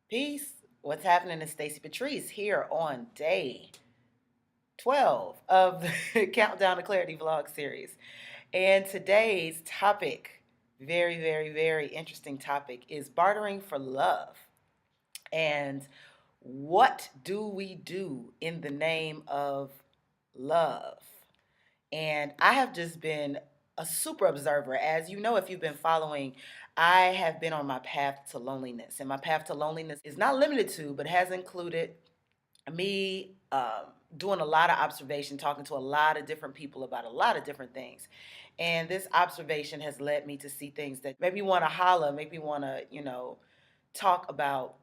Peace. What's happening is Stacy Patrice here on day 12 of the Countdown to Clarity vlog series. And today's topic, very, very, very interesting topic, is bartering for love. And what do we do in the name of love? And I have just been a super observer. As you know, if you've been following, I have been on my path to loneliness. And my path to loneliness is not limited to, but has included me doing a lot of observation, talking to a lot of different people about a lot of different things. And this observation has led me to see things that make me want to holler, make me want to, talk about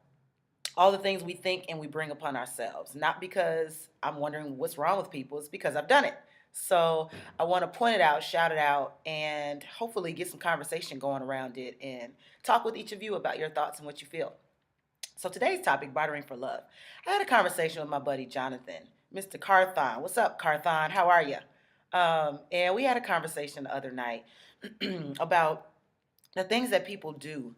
all the things we think and we bring upon ourselves. Not because I'm wondering what's wrong with people, it's because I've done it. So I want to point it out, shout it out, and hopefully get some conversation going around it and talk with each of you about your thoughts and what you feel. So today's topic, bartering for love. I had a conversation with my buddy Jonathan, Mr. Carthon. What's up, Carthon? How are you? And we had a conversation the other night about the things that people do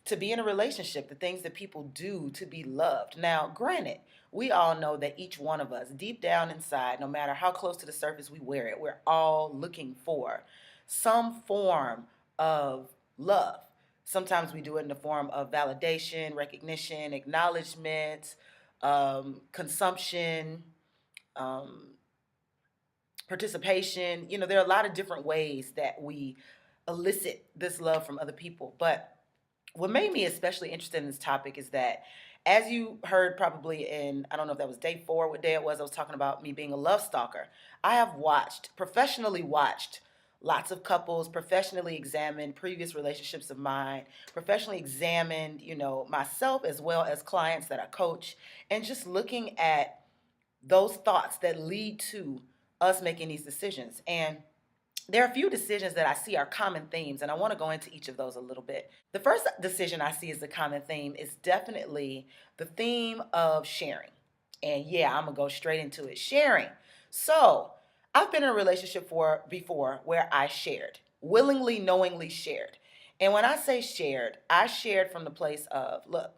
to be in a relationship, the things that people do to be loved. Now, granted, we all know that each one of us, deep down inside, no matter how close to the surface we wear it, we're all looking for some form of love. Sometimes we do it in the form of validation, recognition, acknowledgement, consumption, um, participation. There are a lot of different ways that we elicit this love from other people. But what made me especially interested in this topic is that, as you heard probably in, I don't know if that was day 4, what day it was, I was talking about me being a love stalker. I have professionally watched lots of couples, professionally examined previous relationships of mine, professionally examined, myself as well as clients that I coach, and just looking at those thoughts that lead to us making these decisions. And there are a few decisions that I see are common themes, and I want to go into each of those a little bit. The first decision I see as the common theme is definitely the theme of sharing. And yeah, I'm going to go straight into it. Sharing. So, I've been in a relationship before where I shared, willingly, knowingly shared. And when I say shared, I shared from the place of, look,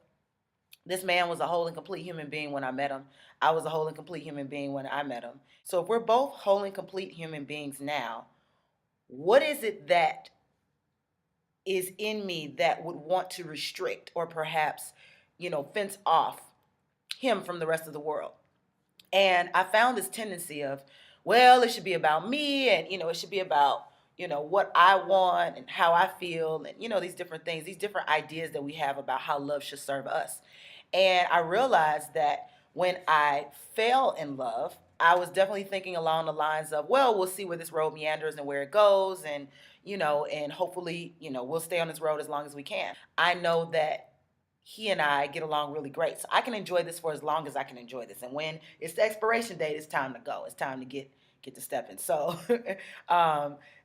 this man was a whole and complete human being when I met him. I was a whole and complete human being when I met him. So if we're both whole and complete human beings now, what is it that is in me that would want to restrict or perhaps, fence off him from the rest of the world? And I found this tendency of, well, it should be about me, and it should be about what I want and how I feel, and these different things, these different ideas that we have about how love should serve us. And I realized that when I fell in love, I was definitely thinking along the lines of, well, we'll see where this road meanders and where it goes, and and hopefully, we'll stay on this road as long as we can. I know that he and I get along really great. So I can enjoy this for as long as I can enjoy this. And when it's the expiration date, it's time to go. It's time to get to stepping. So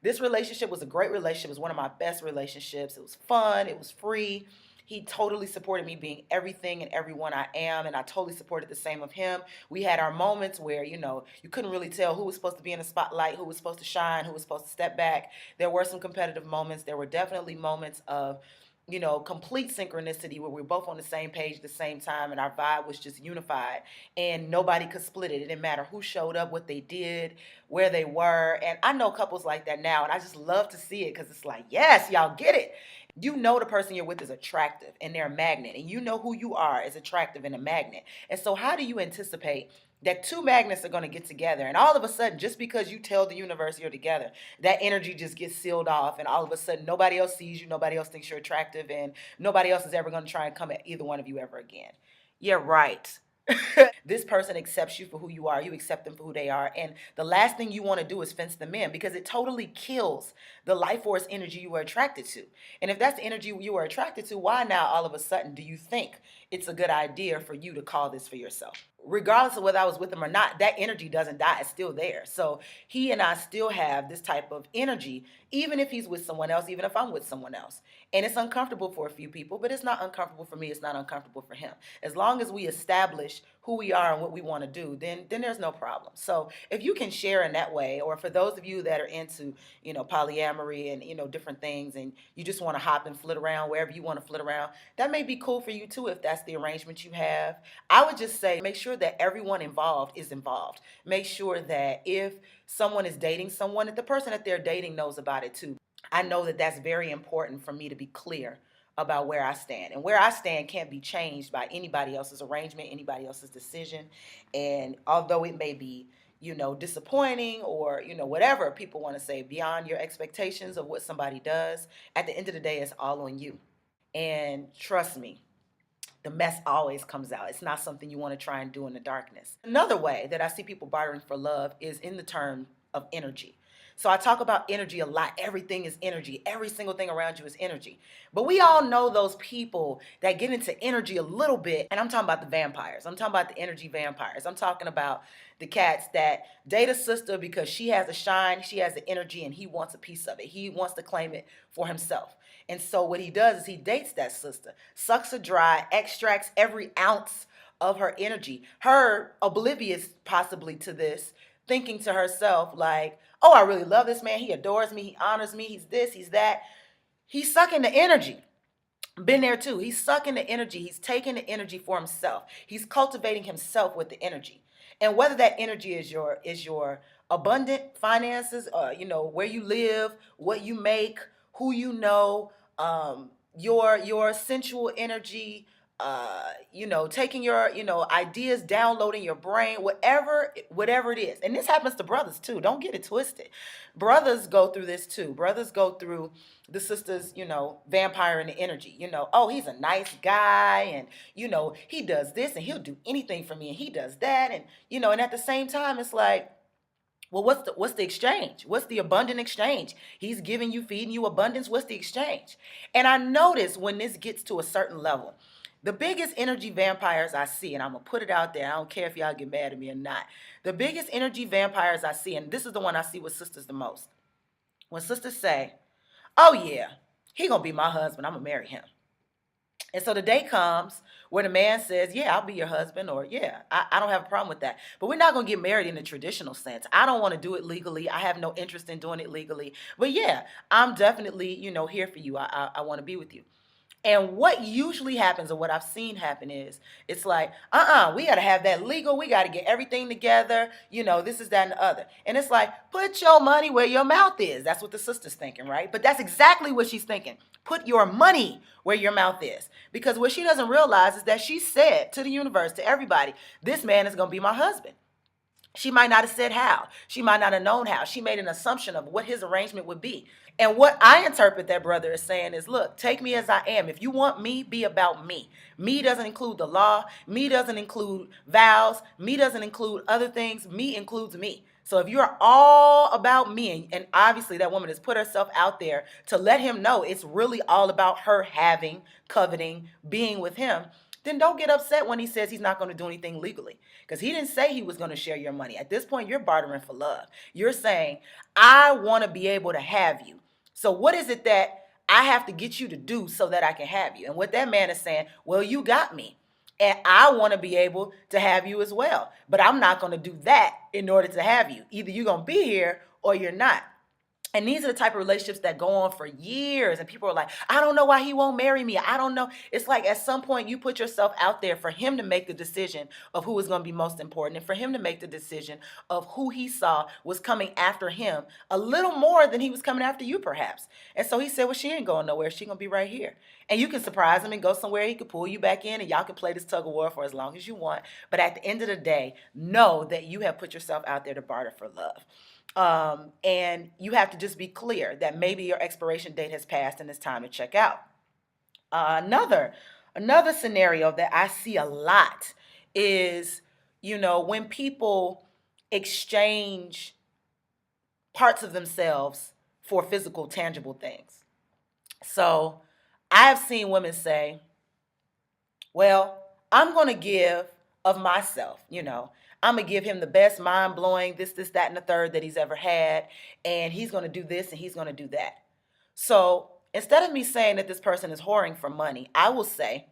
this relationship was a great relationship. It was one of my best relationships. It was fun. It was free. He totally supported me being everything and everyone I am, and I totally supported the same of him. We had our moments where, you couldn't really tell who was supposed to be in the spotlight, who was supposed to shine, who was supposed to step back. There were some competitive moments. There were definitely moments of complete synchronicity where we're both on the same page at the same time and our vibe was just unified and nobody could split it. It didn't matter who showed up, what they did, where they were. And I know couples like that now, and I just love to see it because it's like, yes, y'all get it. The person you're with is attractive and they're a magnet, and who you are is attractive and a magnet. And so how do you anticipate that two magnets are going to get together, and all of a sudden, just because you tell the universe you're together, that energy just gets sealed off, and all of a sudden nobody else sees you, nobody else thinks you're attractive, and nobody else is ever going to try and come at either one of you ever again? Yeah, right. This person accepts you for who you are. You accept them for who they are. And the last thing you want to do is fence them in, because it totally kills the life force energy you were attracted to. And if that's the energy you were attracted to, why now all of a sudden do you think it's a good idea for you to call this for yourself? Regardless of whether I was with him or not, that energy doesn't die. It's still there. So he and I still have this type of energy, even if he's with someone else, even if I'm with someone else. And it's uncomfortable for a few people, but it's not uncomfortable for me. It's not uncomfortable for him. As long as we establish who we are and what we want to do, then there's no problem. So if you can share in that way, or for those of you that are into, polyamory and, different things, and you just want to hop and flit around wherever you want to flit around, that may be cool for you too if that's the arrangement you have. I would just say make sure that everyone involved is involved. Make sure that if someone is dating someone, that the person that they're dating knows about it too. I know that that's very important for me to be clear about where I stand. And where I stand can't be changed by anybody else's arrangement, anybody else's decision. And although it may be, disappointing, or, whatever people want to say, beyond your expectations of what somebody does, at the end of the day, it's all on you. And trust me, the mess always comes out. It's not something you want to try and do in the darkness. Another way that I see people bartering for love is in the term of energy. So I talk about energy a lot. Everything is energy. Every single thing around you is energy. But we all know those people that get into energy a little bit. And I'm talking about the vampires. I'm talking about the energy vampires. I'm talking about the cats that date a sister because she has a shine, she has the energy, and he wants a piece of it. He wants to claim it for himself. And so what he does is he dates that sister, sucks her dry, extracts every ounce of her energy. Her oblivious possibly to this, thinking to herself like, oh, I really love this man. He adores me. He honors me. He's this, he's that. He's sucking the energy. Been there too. He's sucking the energy. He's taking the energy for himself. He's cultivating himself with the energy. And whether that energy is your abundant finances, where you live, what you make, who you know, your sensual energy, taking your, ideas, downloading your brain, whatever it is. And this happens to brothers too. Don't get it twisted. Brothers go through this too. Brothers go through the sister's, vampire in the energy, oh, he's a nice guy. And, he does this and he'll do anything for me. And he does that. And, and at the same time, it's like, well, what's the exchange? What's the abundant exchange? He's giving you, feeding you abundance. What's the exchange? And I notice when this gets to a certain level, the biggest energy vampires I see, and I'm going to put it out there, I don't care if y'all get mad at me or not. The biggest energy vampires I see, and this is the one I see with sisters the most. When sisters say, oh yeah, he going to be my husband, I'm going to marry him. And so the day comes where the man says, yeah, I'll be your husband, or yeah, I don't have a problem with that. But we're not going to get married in the traditional sense. I don't want to do it legally. I have no interest in doing it legally. But yeah, I'm definitely, here for you. I want to be with you. And what usually happens, or what I've seen happen, is it's like, we got to have that legal. We got to get everything together. This is that and the other. And it's like, put your money where your mouth is. That's what the sister's thinking, right? But that's exactly what she's thinking. Put your money where your mouth is. Because what she doesn't realize is that she said to the universe, to everybody, this man is going to be my husband. She might not have said how. She might not have known how. She made an assumption of what his arrangement would be. And what I interpret that brother is saying is, look, take me as I am. If you want me, be about me. Me doesn't include the law. Me doesn't include vows. Me doesn't include other things. Me includes me. So if you're all about me, and obviously that woman has put herself out there to let him know it's really all about her having, coveting, being with him, then don't get upset when he says he's not going to do anything legally. Because he didn't say he was going to share your money. At this point, you're bartering for love. You're saying, I want to be able to have you. So what is it that I have to get you to do so that I can have you? And what that man is saying, well, you got me. And I want to be able to have you as well. But I'm not going to do that in order to have you. Either you're going to be here or you're not. And these are the type of relationships that go on for years. And people are like, I don't know why he won't marry me. I don't know. It's like at some point you put yourself out there for him to make the decision of who is going to be most important, and for him to make the decision of who he saw was coming after him a little more than he was coming after you, perhaps. And so he said, well, she ain't going nowhere. She going to be right here. And you can surprise him and go somewhere. He could pull you back in, and y'all can play this tug of war for as long as you want. But at the end of the day, know that you have put yourself out there to barter for love. And you have to just be clear that maybe your expiration date has passed and it's time to check out. Another scenario that I see a lot is, when people exchange parts of themselves for physical, tangible things. So I've seen women say, well, I'm going to give of myself, I'm going to give him the best mind-blowing this, that, and the third that he's ever had. And he's going to do this and he's going to do that. So instead of me saying that this person is whoring for money, I will say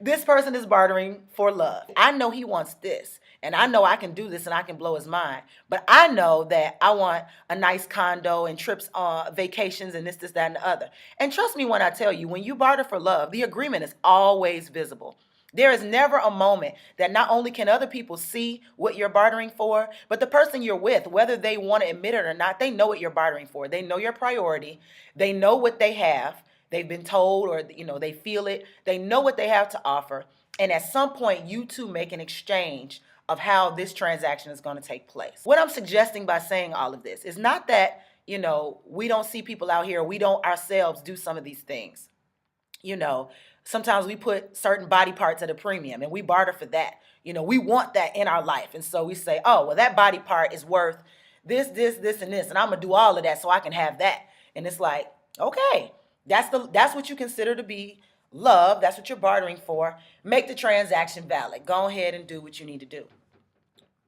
This person is bartering for love. I know he wants this, and I know I can do this and I can blow his mind. But I know that I want a nice condo and trips on vacations and this, that, and the other. And trust me when I tell you, when you barter for love, the agreement is always visible. There is never a moment that not only can other people see what you're bartering for, but the person you're with, whether they want to admit it or not, they know what you're bartering for. They know your priority. They know what they have. They've been told, or they feel it. They know what they have to offer. And at some point, you two make an exchange of how this transaction is going to take place. What I'm suggesting by saying all of this is not that, we don't see people out here, we don't ourselves do some of these things. Sometimes we put certain body parts at a premium and we barter for that. We want that in our life. And so we say, oh, well, that body part is worth this, and this, and I'm gonna do all of that so I can have that. And it's like, okay, that's what you consider to be love. That's what you're bartering for. Make the transaction valid. Go ahead and do what you need to do.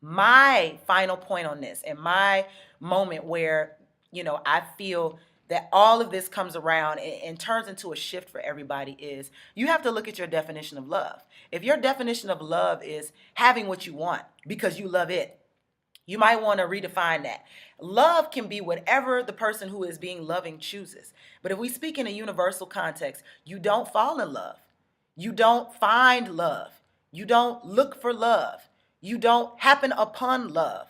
My final point on this, and my moment where, I feel that all of this comes around and turns into a shift for everybody, is you have to look at your definition of love. If your definition of love is having what you want because you love it, you might want to redefine that. Love can be whatever the person who is being loving chooses. But if we speak in a universal context, you don't fall in love. You don't find love. You don't look for love. You don't happen upon love.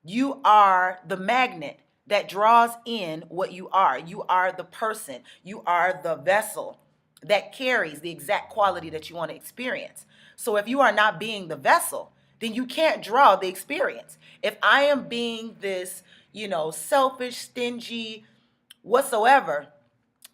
You are the magnet that draws in what you are. You are the person. You are the vessel that carries the exact quality that you want to experience. So if you are not being the vessel, then you can't draw the experience. If I am being this, selfish, stingy, whatsoever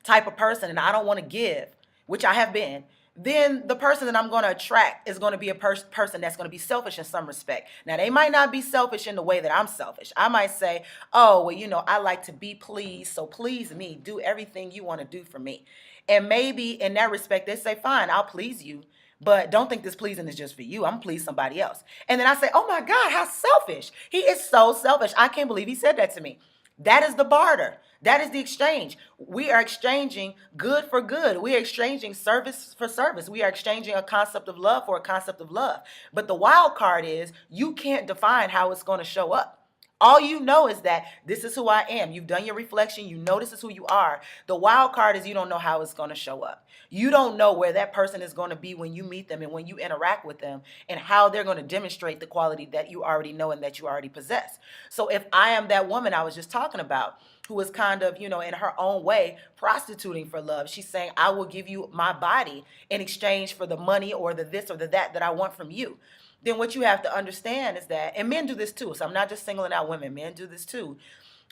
type of person, and I don't want to give, which I have been, then the person that I'm going to attract is going to be a person that's going to be selfish in some respect. Now, they might not be selfish in the way that I'm selfish. I might say, oh, well, I like to be pleased, so please me. Do everything you want to do for me. And maybe in that respect, they say, fine, I'll please you, but don't think this pleasing is just for you. I'm please somebody else. And then I say, oh my God, how selfish. He is so selfish. I can't believe he said that to me. That is the barter. That is the exchange. We are exchanging good for good. We are exchanging service for service. We are exchanging a concept of love for a concept of love. But the wild card is you can't define how it's going to show up. All you know is that this is who I am. You've done your reflection. You know this is who you are. The wild card is you don't know how it's going to show up. You don't know where that person is going to be when you meet them and when you interact with them, and how they're going to demonstrate the quality that you already know and that you already possess. So if I am that woman I was just talking about, who is kind of, in her own way, prostituting for love. She's saying, I will give you my body in exchange for the money or the this or the that I want from you. Then what you have to understand is that, and men do this too, so I'm not just singling out women, men do this too.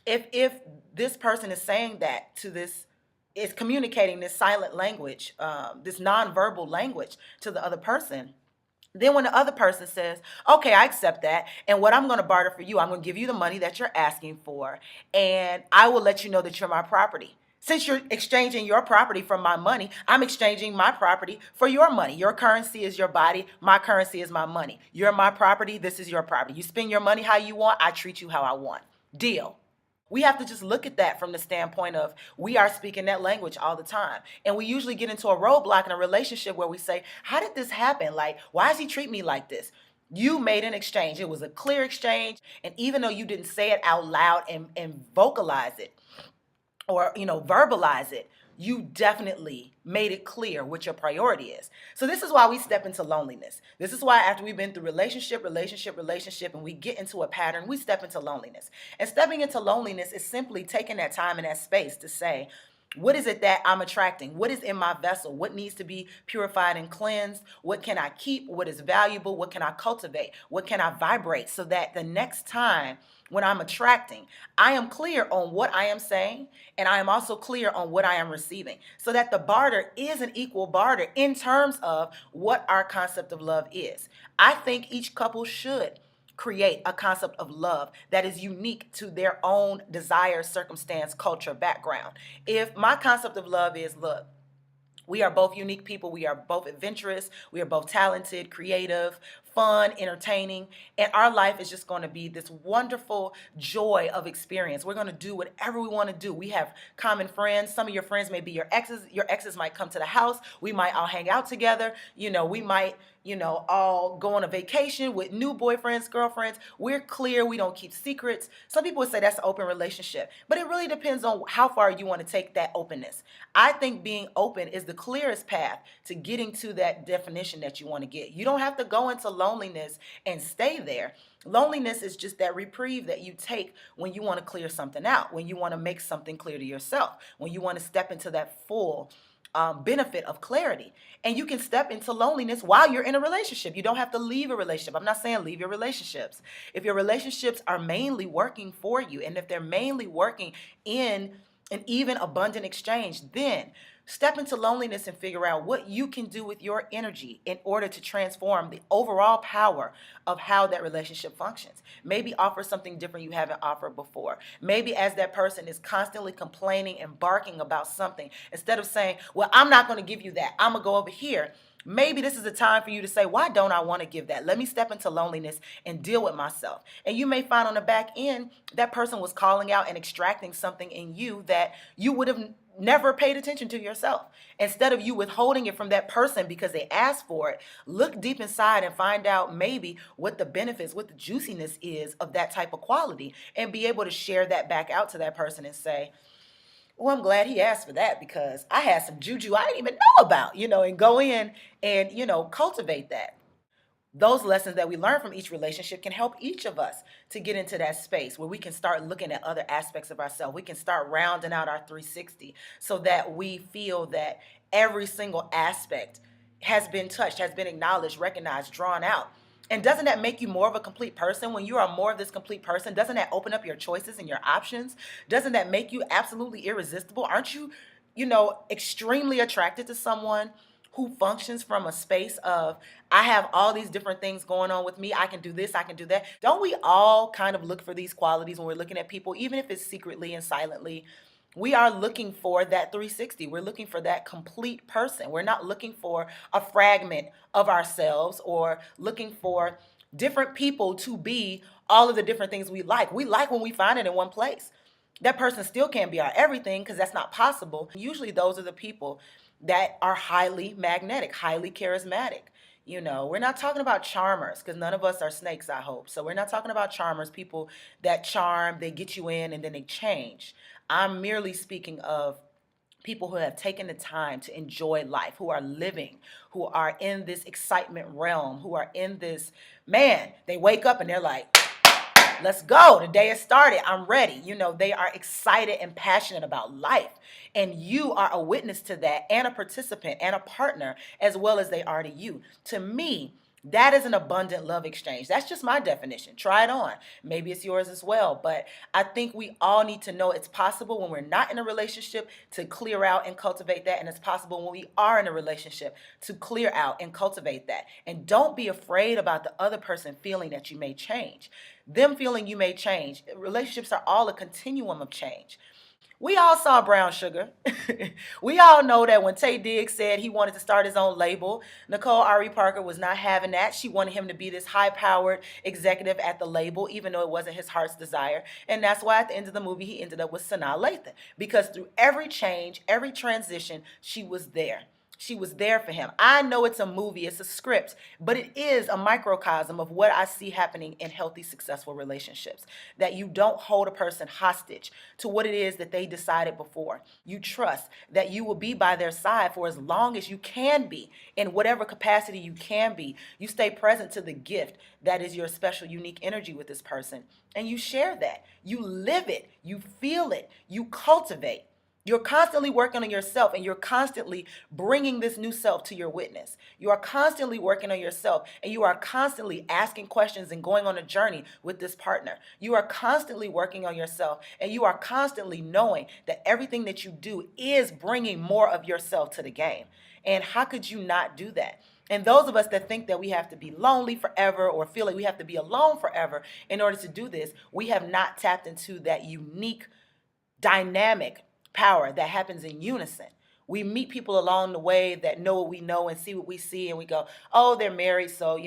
If this person is saying that to this, is communicating this silent language, this nonverbal language to the other person, then when the other person says, okay, I accept that, and what I'm going to barter for you, I'm going to give you the money that you're asking for, and I will let you know that you're my property. Since you're exchanging your property for my money, I'm exchanging my property for your money. Your currency is your body. My currency is my money. You're my property. This is your property. You spend your money how you want. I treat you how I want. Deal. We have to just look at that from the standpoint of we are speaking that language all the time. And we usually get into a roadblock in a relationship where we say, how did this happen? Like, why does he treat me like this? You made an exchange. It was a clear exchange. And even though you didn't say it out loud and vocalize it or, verbalize it, you definitely made it clear what your priority is. So this is why we step into loneliness. This is why after we've been through relationship, and we get into a pattern, we step into loneliness. And stepping into loneliness is simply taking that time and that space to say, what is it that I'm attracting? What is in my vessel? What needs to be purified and cleansed? What can I keep? What is valuable? What can I cultivate? What can I vibrate so that the next time when I'm attracting, I am clear on what I am saying, and I am also clear on what I am receiving, so that the barter is an equal barter in terms of what our concept of love is. I think each couple should create a concept of love that is unique to their own desire, circumstance, culture, background. If my concept of love is, look, We are both unique people. We are both adventurous. We are both talented, creative, fun, entertaining. And our life is just going to be this wonderful joy of experience. We're going to do whatever we want to do. We have common friends. Some of your friends may be your exes. Your exes might come to the house. We might all hang out together. We might, all go on a vacation with new boyfriends, girlfriends. We're clear. We don't keep secrets. Some people would say that's an open relationship, but it really depends on how far you want to take that openness. I think being open is the clearest path to getting to that definition that you want to get. You don't have to go into loneliness and stay there. Loneliness is just that reprieve that you take when you want to clear something out, when you want to make something clear to yourself, when you want to step into that full benefit of clarity. And you can step into loneliness while you're in a relationship. You don't have to leave a relationship. I'm not saying leave your relationships. If your relationships are mainly working for you, and if they're mainly working in an even abundant exchange, then step into loneliness and figure out what you can do with your energy in order to transform the overall power of how that relationship functions. Maybe offer something different you haven't offered before. Maybe as that person is constantly complaining and barking about something, instead of saying, well, I'm not going to give you that, I'm going to go over here. Maybe this is a time for you to say, why don't I want to give that? Let me step into loneliness and deal with myself. And you may find on the back end, that person was calling out and extracting something in you that you would have never paid attention to yourself. Instead of you withholding it from that person because they asked for it, look deep inside and find out maybe what the benefits, what the juiciness is of that type of quality, and be able to share that back out to that person and say, well, I'm glad he asked for that because I had some juju I didn't even know about, and go in and, cultivate that. Those lessons that we learn from each relationship can help each of us to get into that space where we can start looking at other aspects of ourselves. We can start rounding out our 360 so that we feel that every single aspect has been touched, has been acknowledged, recognized, drawn out. And doesn't that make you more of a complete person? When you are more of this complete person, doesn't that open up your choices and your options? Doesn't that make you absolutely irresistible? Aren't you, extremely attracted to someone who functions from a space of, I have all these different things going on with me. I can do this, I can do that. Don't we all kind of look for these qualities when we're looking at people, even if it's secretly and silently? We are looking for that 360. We're looking for that complete person. We're not looking for a fragment of ourselves or looking for different people to be all of the different things we like. We like when we find it in one place. That person still can't be our everything because that's not possible. Usually those are the people that are highly magnetic, highly charismatic. We're not talking about charmers because none of us are snakes, I hope. So we're not talking about charmers, people that charm, they get you in and then they change. I'm merely speaking of people who have taken the time to enjoy life, who are living, who are in this excitement realm, who are in this, man, they wake up and they're like, let's go. The day has started. I'm ready. They are excited and passionate about life. And you are a witness to that and a participant and a partner as well as they are to you. To me, that is an abundant love exchange. That's just my definition. Try it on. Maybe it's yours as well. But I think we all need to know it's possible when we're not in a relationship to clear out and cultivate that. And it's possible when we are in a relationship to clear out and cultivate that. And don't be afraid about the other person feeling that you may change. Them feeling you may change. Relationships are all a continuum of change. We all saw Brown Sugar. We all know that when Taye Diggs said he wanted to start his own label, Nicole Ari Parker was not having that. She wanted him to be this high-powered executive at the label, even though it wasn't his heart's desire. And that's why at the end of the movie, he ended up with Sanaa Lathan. Because through every change, every transition, she was there. She was there for him. I know it's a movie, it's a script, but it is a microcosm of what I see happening in healthy, successful relationships. That you don't hold a person hostage to what it is that they decided before. You trust that you will be by their side for as long as you can be, in whatever capacity you can be. You stay present to the gift that is your special, unique energy with this person. And you share that. You live it. You feel it. You cultivate. You're constantly working on yourself and you're constantly bringing this new self to your witness. You are constantly working on yourself and you are constantly asking questions and going on a journey with this partner. You are constantly working on yourself and you are constantly knowing that everything that you do is bringing more of yourself to the game. And how could you not do that? And those of us that think that we have to be lonely forever or feel like we have to be alone forever in order to do this, we have not tapped into that unique dynamic power that happens in unison We meet people along the way that know what we know and see what we see, and we go, oh, they're married, so,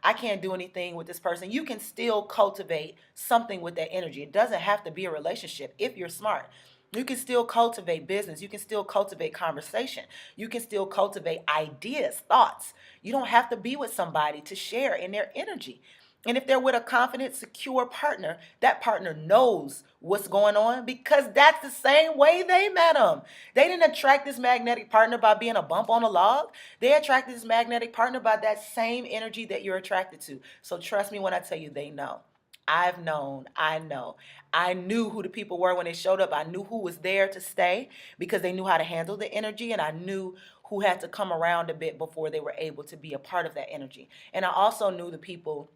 I can't do anything with this person. You can still cultivate something with that energy. It doesn't have to be a relationship if you're smart. You can still cultivate business. You can still cultivate conversation. You can still cultivate ideas, thoughts. You don't have to be with somebody to share in their energy. And if they're with a confident, secure partner, that partner knows what's going on because that's the same way they met him. They didn't attract this magnetic partner by being a bump on a log. They attracted this magnetic partner by that same energy that you're attracted to. So trust me when I tell you, they know. I've known, I know. I knew who the people were when they showed up. I knew who was there to stay because they knew how to handle the energy, and I knew who had to come around a bit before they were able to be a part of that energy. And I also knew the people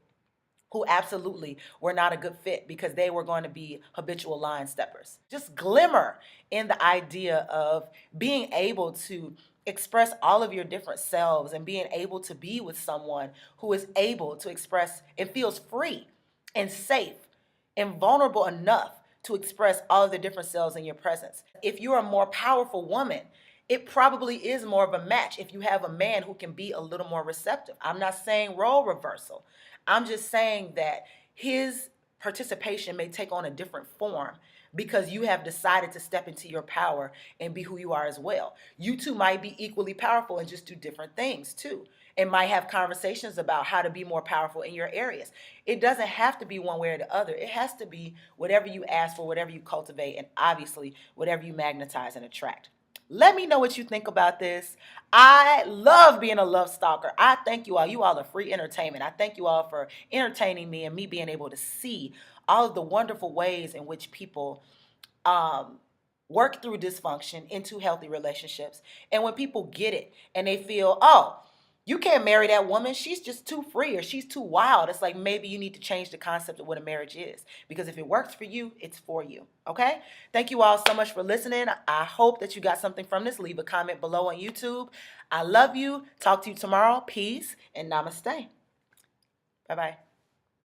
who absolutely were not a good fit because they were going to be habitual line steppers. Just glimmer in the idea of being able to express all of your different selves and being able to be with someone who is able to express and feels free and safe and vulnerable enough to express all of the different selves in your presence. If you're a more powerful woman, it probably is more of a match if you have a man who can be a little more receptive. I'm not saying role reversal. I'm just saying that his participation may take on a different form because you have decided to step into your power and be who you are as well. You two might be equally powerful and just do different things too, and might have conversations about how to be more powerful in your areas. It doesn't have to be one way or the other. It has to be whatever you ask for, whatever you cultivate, and obviously whatever you magnetize and attract. Let me know what you think about this. I love being a love stalker. I thank you all. You all are free entertainment. I thank you all for entertaining me and me being able to see all of the wonderful ways in which people um, work through dysfunction into healthy relationships. And when people get it and they feel, oh, you can't marry that woman. She's just too free or she's too wild. It's like maybe you need to change the concept of what a marriage is. Because if it works for you, it's for you. Okay? Thank you all so much for listening. I hope that you got something from this. Leave a comment below on YouTube. I love you. Talk to you tomorrow. Peace and namaste. Bye-bye.